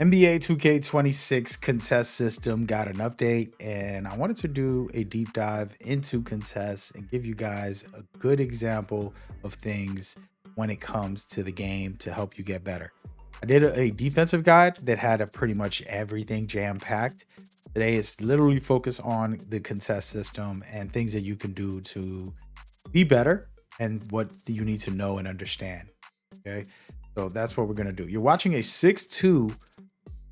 NBA 2K26 contest system got an update, and I wanted to do a deep dive into contests and give you guys a good example of things when it comes to the game to help you get better. I did a defensive guide that had a pretty much everything jam packed. Today is literally focused on the contest system and things that you can do to be better and what you need to know and understand. Okay. So that's what we're going to do. You're watching a 6'2"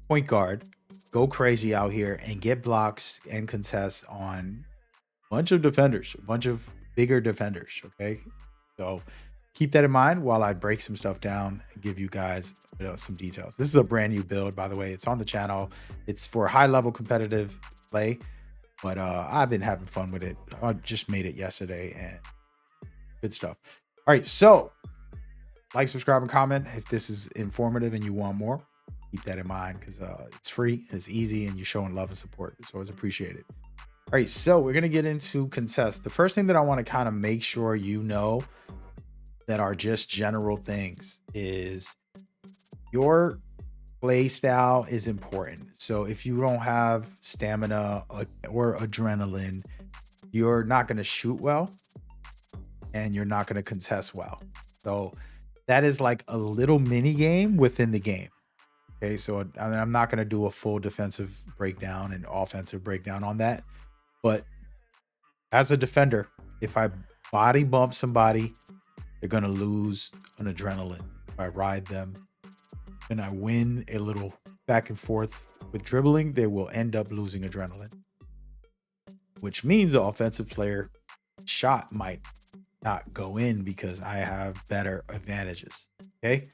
point guard go crazy out here and get blocks and contests on a bunch of defenders, a bunch of bigger defenders. Okay. So keep that in mind while I break some stuff down and give you guys some details. This is a brand new build, by the way. It's on the channel. It's for high level competitive play, but I've been having fun with it. I just made it yesterday and good stuff. All right. So like, subscribe, and comment if this is informative and you want more. Keep that in mind because it's free, it's easy, and you're showing love and support. So it's appreciated. All right, so we're gonna get into contests. The first thing that I want to kind of make sure you know that are just general things is your play style is important. So if you don't have stamina or adrenaline, you're not gonna shoot well and you're not gonna contest well. So that is like a little mini game within the game. Okay, so I mean, I'm not going to do a full defensive breakdown and offensive breakdown on that. But as a defender, if I body bump somebody, they're going to lose an adrenaline. If I ride them and I win a little back and forth with dribbling, they will end up losing adrenaline, which means the offensive player shot might not go in because I have better advantages. Okay.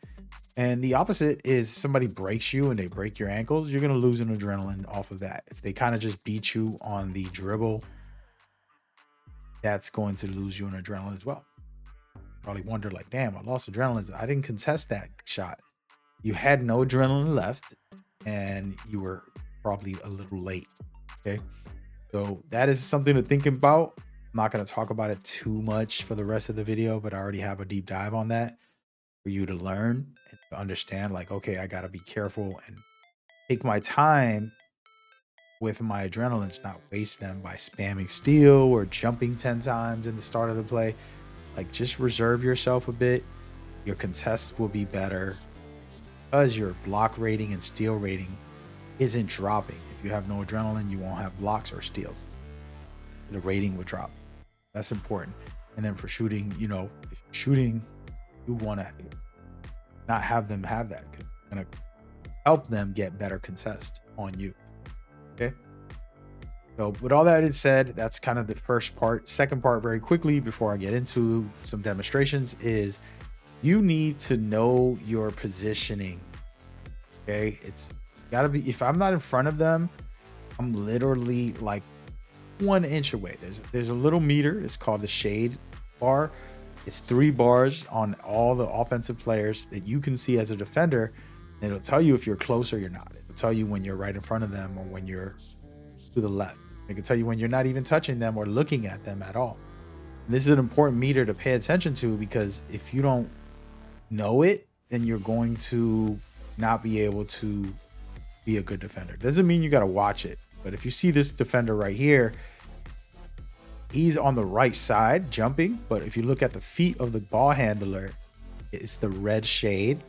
And the opposite is somebody breaks you and they break your ankles, you're going to lose an adrenaline off of that. If they kind of just beat you on the dribble, that's going to lose you an adrenaline as well. Probably wonder like, damn, I lost adrenaline. I didn't contest that shot. You had no adrenaline left and you were probably a little late. Okay. So that is something to think about. I'm not going to talk about it too much for the rest of the video, but I already have a deep dive on that for you to learn and to understand like, okay, I got to be careful and take my time with my adrenalines, not waste them by spamming steal or jumping 10 times in the start of the play. Like, just reserve yourself a bit. Your contests will be better because your block rating and steal rating isn't dropping. If you have no adrenaline, you won't have blocks or steals. The rating will drop. That's important. And then for shooting, if you're shooting, you want to not have them have that because it's going to help them get better contest on you. Okay. So with all that said, that's kind of the first part. Second part, very quickly before I get into some demonstrations, is you need to know your positioning. Okay. It's got to be, if I'm not in front of them, I'm literally like 1 inch away. There's a little meter. It's called the shade bar. It's 3 bars on all the offensive players that you can see as a defender. And it'll tell you if you're close or you're not. It'll tell you when you're right in front of them or when you're to the left. It can tell you when you're not even touching them or looking at them at all. And this is an important meter to pay attention to because if you don't know it, then you're going to not be able to be a good defender. Doesn't mean you got to watch it. But if you see this defender right here, he's on the right side jumping, but if you look at the feet of the ball handler, it's the red shade.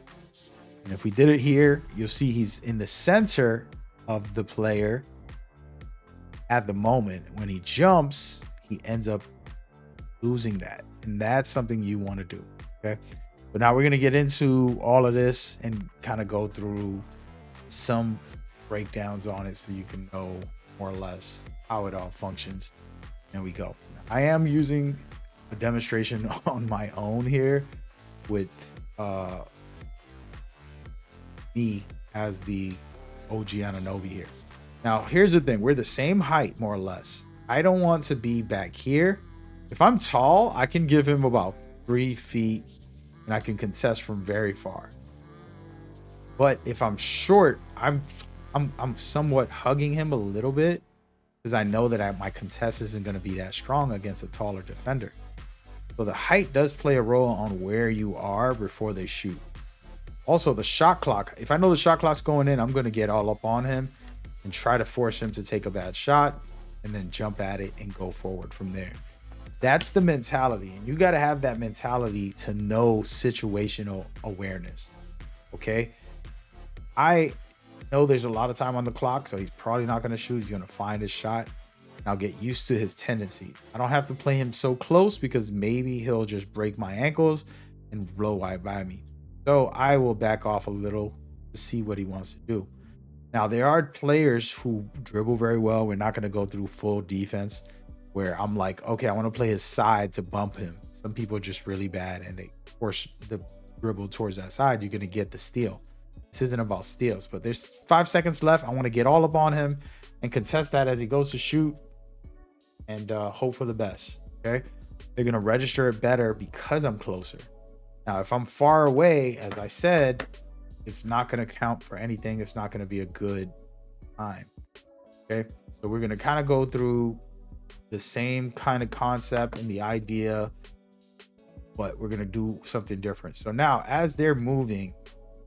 And if we did it here, you'll see he's in the center of the player at the moment. When he jumps, he ends up losing that. And that's something you want to do. Okay. But now we're going to get into all of this and kind of go through some breakdowns on it so you can know more or less how it all functions. There we go. I am using a demonstration on my own here with me as the OG Ananobi here. Now, here's the thing. We're the same height, more or less. I don't want to be back here. If I'm tall, I can give him about 3 feet and I can contest from very far. But if I'm short, I'm somewhat hugging him a little bit because I know that my contest isn't going to be that strong against a taller defender. So the height does play a role on where you are before they shoot. Also, the shot clock. If I know the shot clock's going in, I'm going to get all up on him and try to force him to take a bad shot and then jump at it and go forward from there. That's the mentality. And you got to have that mentality to know situational awareness. Okay. I know there's a lot of time on the clock, so he's probably not going to shoot. He's going to find his shot. And I'll get used to his tendencies. I don't have to play him so close because maybe he'll just break my ankles and blow wide by me. So I will back off a little to see what he wants to do. Now, there are players who dribble very well. We're not going to go through full defense where I'm like, okay, I want to play his side to bump him. Some people are just really bad and they force the dribble towards that side. You're going to get the steal. This isn't about steals, but there's 5 seconds left. I want to get all up on him and contest that as he goes to shoot and hope for the best. Okay. They're going to register it better because I'm closer. Now, if I'm far away, as I said, it's not going to count for anything. It's not going to be a good time. Okay. So we're going to kind of go through the same kind of concept and the idea, but we're going to do something different. So now as they're moving,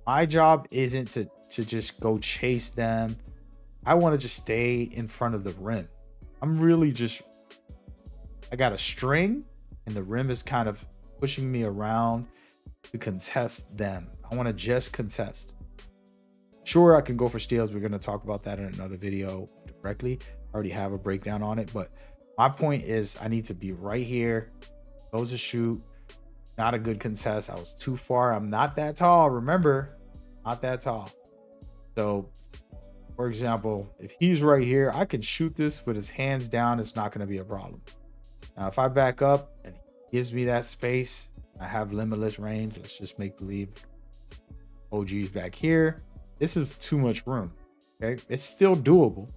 my job isn't to just go chase them. I want to just stay in front of the rim. I'm really just, I got a string and the rim is kind of pushing me around to contest them. I want to just contest. Sure, I can go for steals. We're going to talk about that in another video directly. I already have a breakdown on it, but my point is I need to be right here. Goes to shoot. Not a good contest. I was too far. I'm not that tall. Remember, not that tall. So, for example, if he's right here, I can shoot this with his hands down. It's not going to be a problem. Now, if I back up and he gives me that space, I have limitless range. Let's just make believe OG's back here. This is too much room. Okay. It's still doable.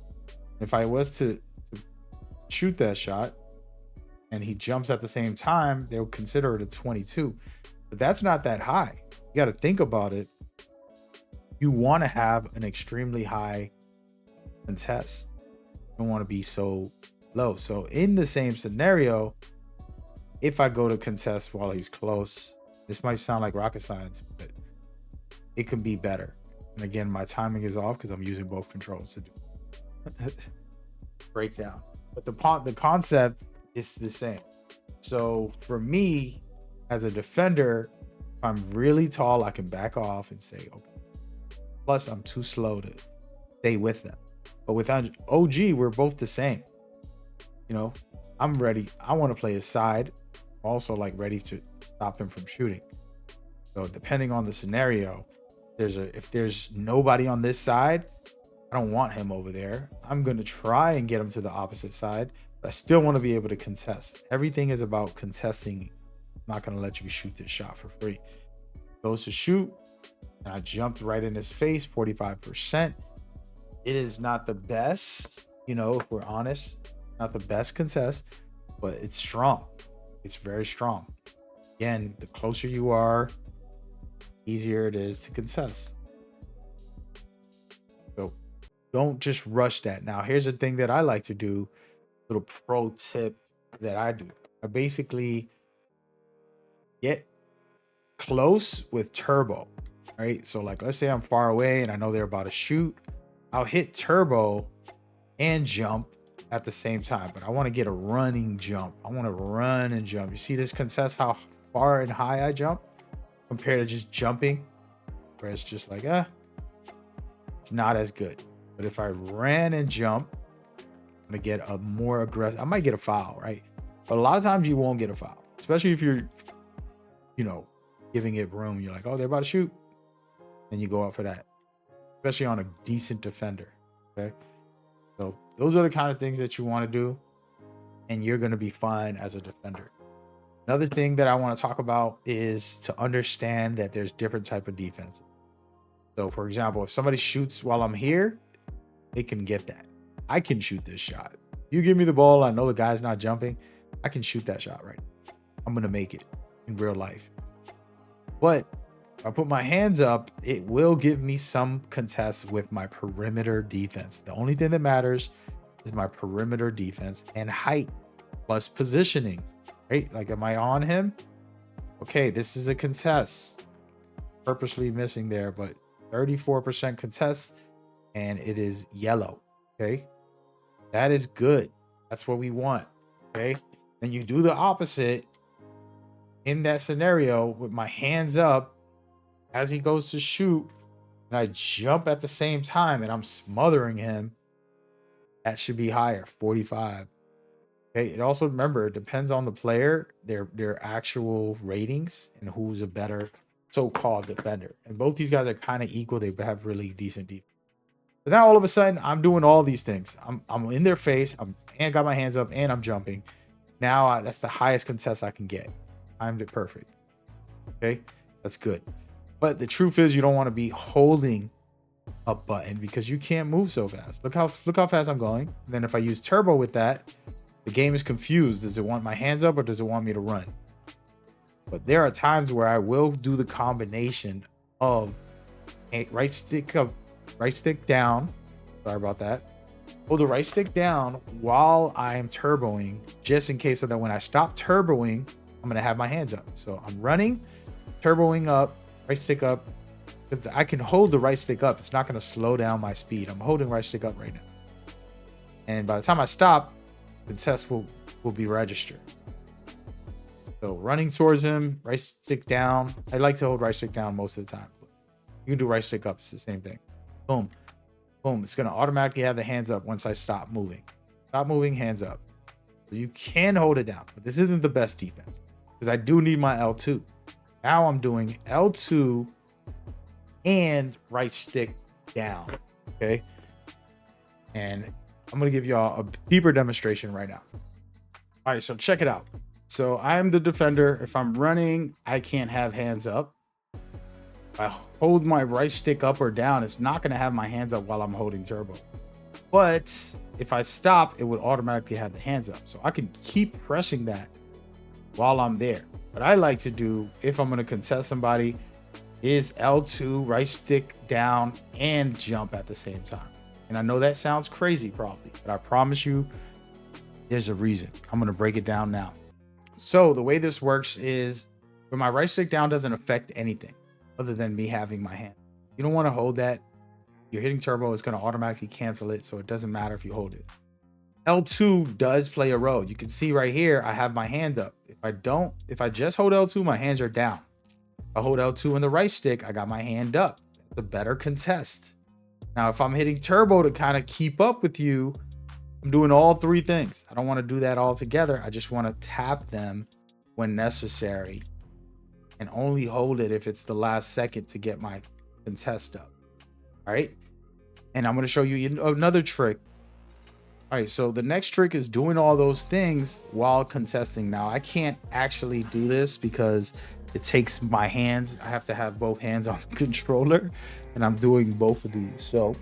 If I was to shoot that shot and he jumps at the same time, they'll consider it a 22. But that's not that high. You got to think about it. You want to have an extremely high contest. You don't want to be so low. So in the same scenario, if I go to contest while he's close, this might sound like rocket science, but it can be better. And again, my timing is off because I'm using both controls to do breakdown. But the concept is the same. So for me, as a defender, if I'm really tall, I can back off and say, okay. Plus, I'm too slow to stay with them. But with OG, we're both the same. You know, I'm ready. I want to play his side. I'm also like ready to stop him from shooting. So depending on the scenario, if there's nobody on this side, I don't want him over there. I'm going to try and get him to the opposite side, but I still want to be able to contest. Everything is about contesting. I'm not going to let you shoot this shot for free. Goes to shoot, and I jumped right in his face, 45%. It is not the best, you know, if we're honest, not the best contest, but it's strong. It's very strong. Again, the closer you are, easier it is to contest. So don't just rush that. Now, here's the thing that I like to do, little pro tip that I do. I basically get close with turbo, right? So like, let's say I'm far away and I know they're about to shoot. I'll hit turbo and jump at the same time, but I want to get a running jump. I want to run and jump. You see this contest, how far and high I jump compared to just jumping, where it's just like, it's not as good. But if I ran and jump, I'm gonna get a more aggressive, I might get a foul, right? But a lot of times you won't get a foul, especially if you're, you know, giving it room. You're like, oh, they're about to shoot, and you go out for that, especially on a decent defender. Okay, so those are the kind of things that you want to do, and you're going to be fine as a defender. Another thing that I want to talk about is to understand that there's different type of defense. So for example, if somebody shoots while I'm here, they can get that. I can shoot this shot. You give me the ball, I know the guy's not jumping, I can shoot that shot right. I'm going to make it in real life. But if I put my hands up, it will give me some contests with my perimeter defense. The only thing that matters is my perimeter defense and height plus positioning, right? Like, am I on him? Okay, this is a contest. purposely missing there, but 34% contest, and it is yellow. Okay, that is good. That's what we want. Okay, then you do the opposite in that scenario with my hands up as he goes to shoot, and I jump at the same time, and I'm smothering him. That should be higher, 45. Okay, it also, remember, it depends on the player, their actual ratings, and who's a better so-called defender. And both these guys are kind of equal. They have really decent defense. So now all of a sudden, I'm doing all these things. I'm in their face. And got my hands up, and I'm jumping. Now that's the highest contest I can get. Timed it perfect. Okay, that's good. But the truth is, you don't want to be holding a button because you can't move so fast. Look how fast I'm going. And then if I use turbo with that, the game is confused. Does it want my hands up or does it want me to run? But there are times where I will do the combination of a right stick up, right stick down. Sorry about that. Hold the right stick down while I'm turboing, just in case so that when I stop turboing, I'm gonna have my hands up. So I'm running, turboing up, right stick up, because I can hold the right stick up. It's not gonna slow down my speed. I'm holding right stick up right now. And by the time I stop, the test will be registered. So running towards him, right stick down. I like to hold right stick down most of the time. You can do right stick up. It's the same thing. Boom. Boom. It's going to automatically have the hands up once I stop moving. Stop moving, hands up. So you can hold it down. But this isn't the best defense because I do need my L2. Now I'm doing L2 and right stick down. Okay. And I'm going to give y'all a deeper demonstration right now. All right, so check it out. So I'm the defender. If I'm running, I can't have hands up. If I hold my right stick up or down, it's not going to have my hands up while I'm holding turbo. But if I stop, it would automatically have the hands up. So I can keep pressing that while I'm there. What I like to do, if I'm going to contest somebody, is L2, right stick down, and jump at the same time. And I know that sounds crazy probably, but I promise you there's a reason. I'm going to break it down now. So the way this works is when my right stick down doesn't affect anything other than me having my hand. You don't want to hold that. You're hitting turbo, it's going to automatically cancel it. So it doesn't matter if you hold it. L2 does play a role. You can see right here, I have my hand up. If I just hold L2, my hands are down. If I hold L2 in the right stick, I got my hand up. It's a better contest. Now, if I'm hitting turbo to kind of keep up with you, I'm doing all three things. I don't want to do that all together. I just want to tap them when necessary and only hold it if it's the last second to get my contest up. All right. And I'm going to show you another trick. All right. So the next trick is doing all those things while contesting. Now, I can't actually do this because it takes my hands. I have to have both hands on the controller. And I'm doing both of these. So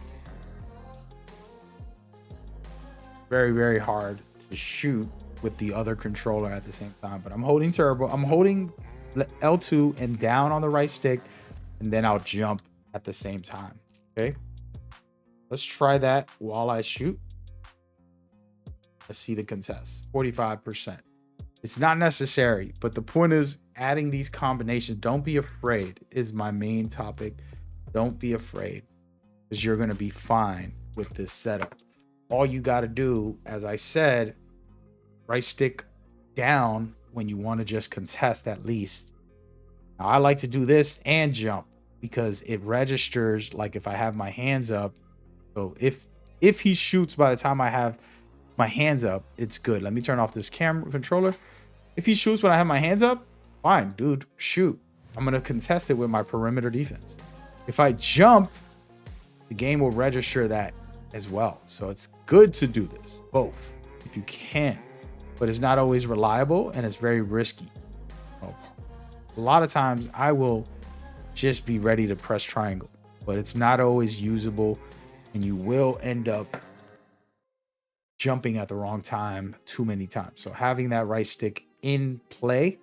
very, very hard to shoot with the other controller at the same time. But I'm holding turbo. I'm holding L2 and down on the right stick. And then I'll jump at the same time. Okay. Let's try that while I shoot. Let's see the contest. 45%. It's not necessary. But the point is adding these combinations. Don't be afraid is my main topic. Don't be afraid because you're going to be fine with this setup. All you got to do, as I said, right stick down when you want to just contest at least. Now, I like to do this and jump because it registers like if I have my hands up. So if he shoots by the time I have my hands up, it's good. Let me turn off this camera controller. If he shoots when I have my hands up, fine, dude, shoot. I'm going to contest it with my perimeter defense. If I jump, the game will register that as well. So it's good to do this, both, if you can. But it's not always reliable and it's very risky. A lot of times I will just be ready to press triangle, but it's not always usable and you will end up jumping at the wrong time too many times. So having that right stick in play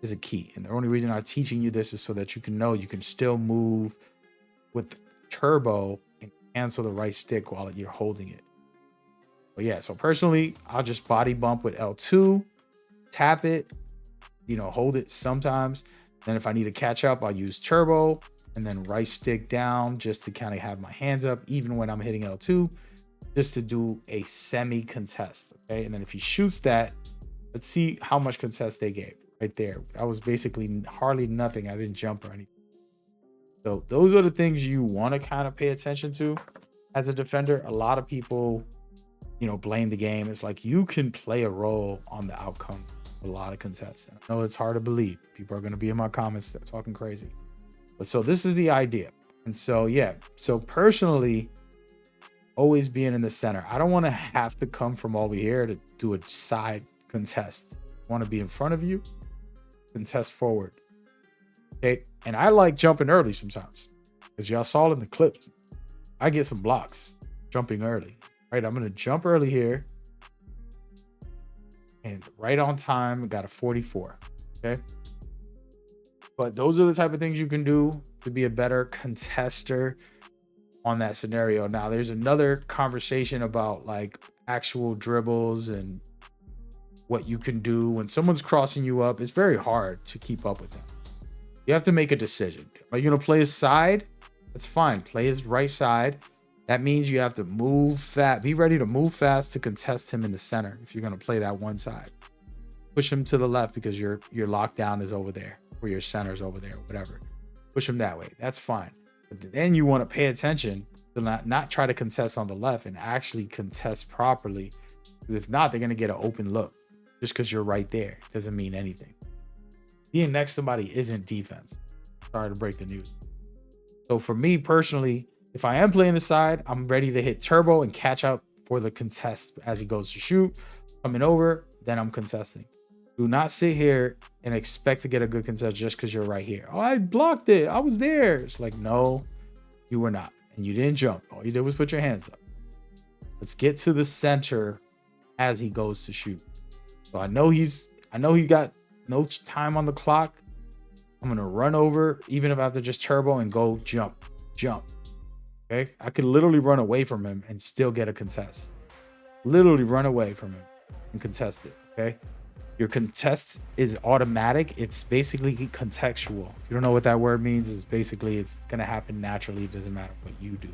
is a key. And the only reason I'm teaching you this is so that you can know you can still move with turbo and cancel the right stick while you're holding it. But yeah, so personally, I'll just body bump with L2, tap it, hold it sometimes. Then if I need to catch up, I'll use turbo and then right stick down just to kind of have my hands up, even when I'm hitting L2, just to do a semi contest. Okay. And then if he shoots that, let's see how much contest they gave right there. That was basically hardly nothing. I didn't jump or anything. So those are the things you want to kind of pay attention to as a defender. A lot of people, you know, blame the game. It's like you can play a role on the outcome of a lot of contests. And I know it's hard to believe. People are going to be in my comments talking crazy. But so this is the idea. And so, yeah. So personally, always being in the center. I don't want to have to come from over here to do a side contest. I want to be in front of you, contest forward. Okay. And I like jumping early sometimes, because y'all saw it in the clips. I get some blocks jumping early. Right. I'm going to jump early here. And right on time, got a 44. Okay. But those are the type of things you can do to be a better contester on that scenario. Now, there's another conversation about like actual dribbles and what you can do when someone's crossing you up. It's very hard to keep up with them. You have to make a decision. Are you going to play his side? That's fine. Play his right side. That means you have to move fast. Be ready to move fast to contest him in the center if you're going to play that one side. Push him to the left because your lockdown is over there, or your center is over there, whatever. Push him that way. That's fine. But then you want to pay attention to not try to contest on the left and actually contest properly. Because if not, they're going to get an open look. Just because you're right there doesn't mean anything. Being next to somebody isn't defense. Sorry to break the news. So for me personally, if I am playing the side, I'm ready to hit turbo and catch up for the contest as he goes to shoot. Coming over, then I'm contesting. Do not sit here and expect to get a good contest just because you're right here. Oh, I blocked it. I was there. It's like, no, you were not. And you didn't jump. All you did was put your hands up. Let's get to the center as he goes to shoot. So I know he got no time on the clock. I'm going to run over, even if I have to just turbo and go jump. Okay. I could literally run away from him and still get a contest. Literally run away from him and contest it. Okay. Your contest is automatic. It's basically contextual. If you don't know what that word means, it's basically it's going to happen naturally. It doesn't matter what you do.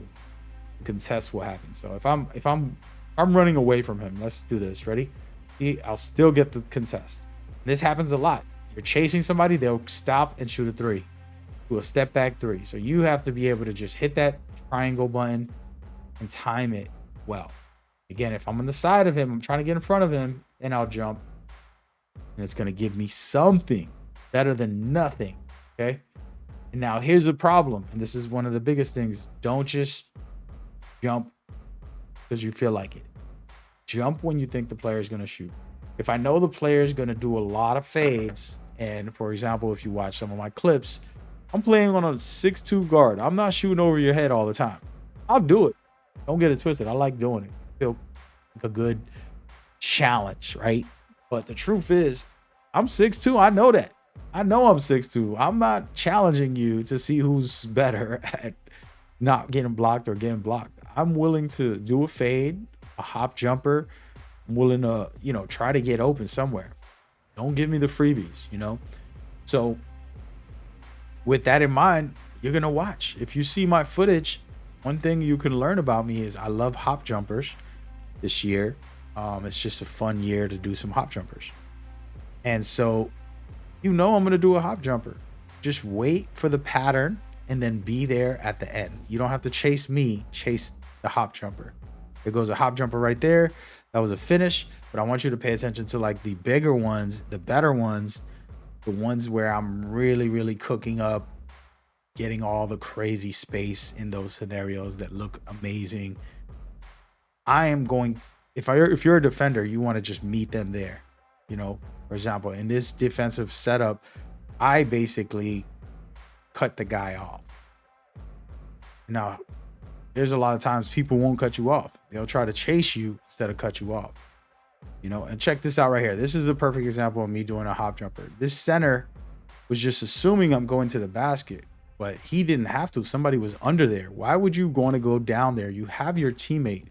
The contest will happen. So if I'm running away from him, let's do this. Ready? See, I'll still get the contest. This happens a lot. You're chasing somebody, they'll stop and shoot a three. Do a step back three. So you have to be able to just hit that triangle button and time it well. Again, if I'm on the side of him, I'm trying to get in front of him, then I'll jump. And it's going to give me something better than nothing. Okay. And now here's a problem. And this is one of the biggest things. Don't just jump because you feel like it. Jump when you think the player is going to shoot. If I know the player is going to do a lot of fades, and for example, if you watch some of my clips, I'm playing on a 6'2" guard. I'm not shooting over your head all the time. I'll do it. Don't get it twisted. I like doing it. I feel like a good challenge, right? But the truth is, I'm 6'2". I know that. I know I'm 6'2". I'm not challenging you to see who's better at not getting blocked or getting blocked. I'm willing to do a fade, a hop jumper. I'm willing to, try to get open somewhere. Don't give me the freebies, So with that in mind, you're going to watch. If you see my footage, one thing you can learn about me is I love hop jumpers this year. It's just a fun year to do some hop jumpers. And so, I'm going to do a hop jumper. Just wait for the pattern and then be there at the end. You don't have to chase me, chase the hop jumper. There goes a hop jumper right there. That was a finish, but I want you to pay attention to like the bigger ones, the better ones, the ones where I'm really, really cooking up, getting all the crazy space in those scenarios that look amazing. I am going to, if you're a defender, you want to just meet them there. For example, in this defensive setup, I basically cut the guy off. Now, there's a lot of times people won't cut you off. They'll try to chase you instead of cut you off. And check this out right here. This is the perfect example of me doing a hop jumper. This center was just assuming I'm going to the basket, but he didn't have to. Somebody was under there. Why would you want to go down there? You have your teammate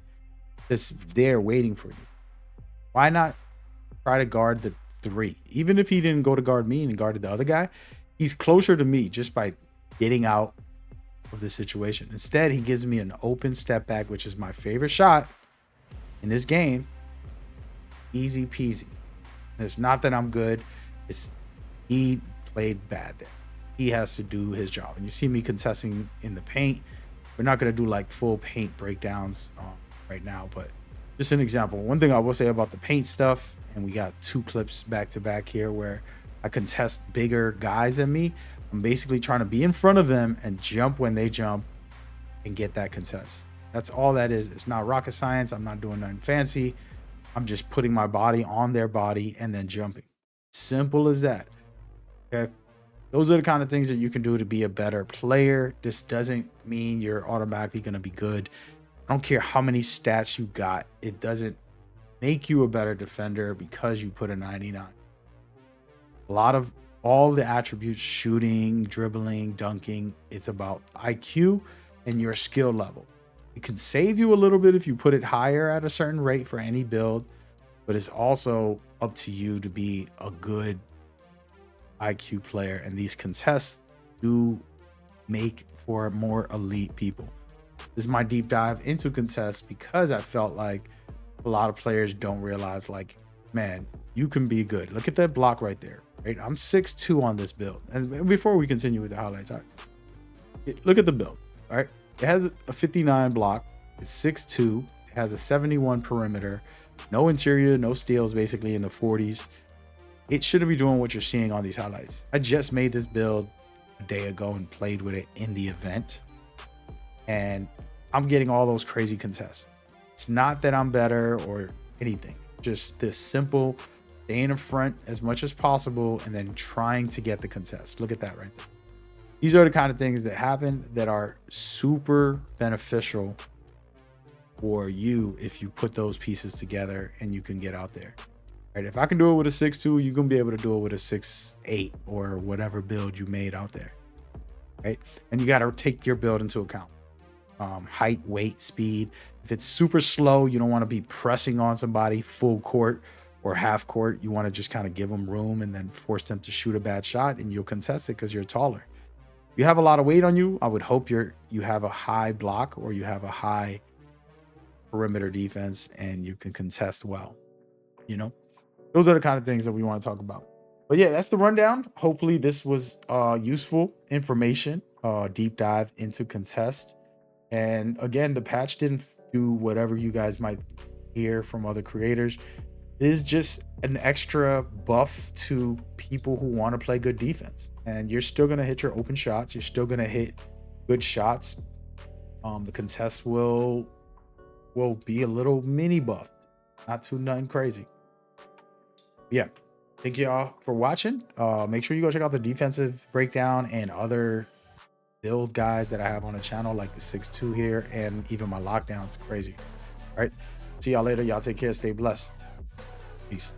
that's there waiting for you. Why not try to guard the three? Even if he didn't go to guard me and guarded the other guy, He's closer to me just by getting out of the situation. Instead, he gives me an open step back, which is my favorite shot in this game. Easy peasy. And it's not that I'm good. It's he played bad there. He has to do his job. And you see me contesting in the paint. We're not going to do like full paint breakdowns right now, but just an example. One thing I will say about the paint stuff, and we got 2 clips back to back here where I contest bigger guys than me. I'm basically trying to be in front of them and jump when they jump and get that contest. That's all that is. It's not rocket science. I'm not doing nothing fancy. I'm just putting my body on their body and then jumping. Simple as that. Okay. Those are the kind of things that you can do to be a better player. This doesn't mean you're automatically going to be good. I don't care how many stats you got. It doesn't make you a better defender because you put a 99. A lot of all the attributes, shooting, dribbling, dunking, it's about IQ and your skill level. It can save you a little bit if you put it higher at a certain rate for any build, but it's also up to you to be a good IQ player, and these contests do make for more elite people. This is my deep dive into contests because I felt like a lot of players don't realize, like, man, you can be good. Look at that block right there, right? I'm 6'2" on this build. And before we continue with the highlights, look at the build, all right? It has a 59 block. It's 6'2". It has a 71 perimeter. No interior, no steals, basically in the 40s. It shouldn't be doing what you're seeing on these highlights. I just made this build a day ago and played with it in the event, and I'm getting all those crazy contests. It's not that I'm better or anything, just this simple staying in front as much as possible and then trying to get the contest. Look at that right there. These are the kind of things that happen that are super beneficial for you if you put those pieces together and you can get out there. Right? If I can do it with a 6'2", you can be able to do it with a 6'8" or whatever build you made out there. Right? And you got to take your build into account. Height, weight, speed. If it's super slow, you don't want to be pressing on somebody full court or half court. You want to just kind of give them room and then force them to shoot a bad shot, and you'll contest it because you're taller. If you have a lot of weight on you, I would hope you have a high block or you have a high perimeter defense and you can contest well. You know, those are the kind of things that we want to talk about. But yeah, that's the rundown. Hopefully this was useful information, deep dive into contest. And again, the patch didn't do whatever you guys might hear from other creators. It is just an extra buff to people who want to play good defense. And you're still going to hit your open shots. You're still going to hit good shots. The contest will be a little mini buffed. Not too nothing crazy. Yeah. Thank y'all for watching. Make sure you go check out the defensive breakdown and other build guides that I have on the channel, like the 6'2" here, and even my lockdowns. Crazy. All right. See y'all later. Y'all take care. Stay blessed. Peace.